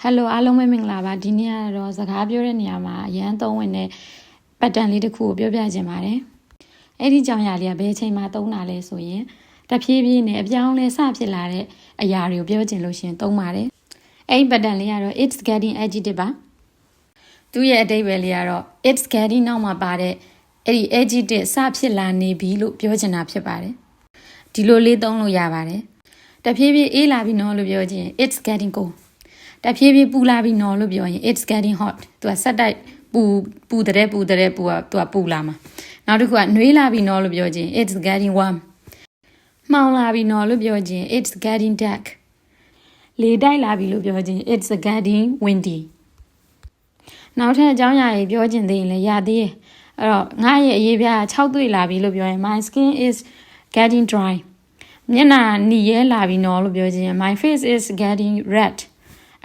Hello အားလုံးပဲမင်္ဂလာပါဒီနေ့ကတော့စကားပြောတဲ့နေရာမှာအရန်သုံးဝင်တဲ့ pattern လေးတစ်ခုကိုပြောပြချင်ပါတယ်အဲ့ဒီကြောင့်ရာလေးကဘယ်အချိန်မှာသုံးတာလဲဆိုရင်တဖြည်းဖြည်းနဲ့အပြောင်းလဲစဖြစ်လာတဲ့အရာတွေကိုပြောချင်လို့ရှင်သုံးပါတယ်အဲ့ဒီ pattern လေးကတော့ it's getting agitated ပါသူရဲ့အဓိပ္ပာယ်လေးကတော့ it's getting နောက်မှာပါတဲ့အဲ့ဒီ agitated စဖြစ်လာနေပြီလို့ပြောချင်တာဖြစ်ပါတယ်ဒီလိုလေးသုံးလို့ရပါတယ်တဖြည်းဖြည်းအေးလာပြီနော်လို့ပြောချင် it's getting coldတဖြည်းဖြည်းပူလာပြီနော်လို့ပြောရင် it's getting hot သူကဆက်တိုက်ပူတဲ့သူကသူကပူလာမှာနောက်တစ်ခုကနှွေးလာပြီနော်လို့ပြောချင် it's getting warm မှောင်လာပြီနော်လို့ပြောချင် it's getting dark လေတိုက်လာပြီလို့ပြောချင် it's getting windy နောက်ထပ်အကြောင်းအရာတွေပြောချင်သေးရင်လည်းရသေးရဲ့အဲ့တော့ငါရဲ့အရေးပြ6တွေ့လာပြီလို့ပြောရင် my skin is getting dry မျက်နှာနီရဲလာပြီနော်လို့ပြောချင် my face is getting red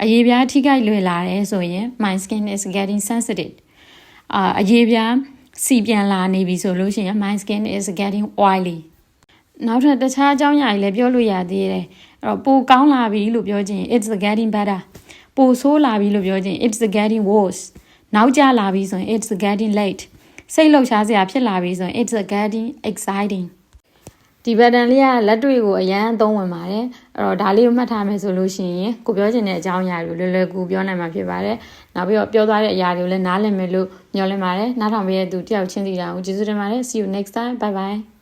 အရေးပြားထိခိုက်လွယ်လာတယ်ဆိုရင် my skin is getting sensitive အရေးပြားစီပြန်လာနေပြီဆိုလို့ရှိရင် my skin is getting oily နောက်ထပ်တခြားအကြောင်းအရာတွေလည်းပြောလို့ရသေးတယ်အဲ့တော့ပိုကောင်းလာပြီလို့ပြောချင် it's getting better ပိုဆိုးလာပြီလို့ပြောချင် it's getting worse နောက်ကျလာပြီဆိုရင် it's getting late စိတ်လှုပ်ရှားစရာဖြစ်လာပြီဆိုရင် it's getting excitingဒီ pattern လေးကလက်တွေ့ကိုအရန်သုံးဝင်ပါတယ်အဲ့တော့ဒါလေးကိုမှတ်ထားမယ်ဆိုလို့ရှိရင်ကိုပြောချင်တဲ့အကြောင်းအရာတွေလွယ်ကူပြောနိုင်မှာဖြစ်ပါတယ်နောက်ပြီးတော့ပြောသွားတဲ့အရာတွေကိုလည်းနားလည်မယ်လို့ညွှန်လင့်ပါတယ်နားထောင်ပေးတဲ့သူတယောက်ချင်းစီတာကိုကျေးဇူးတင်ပါတယ် see you next time bye bye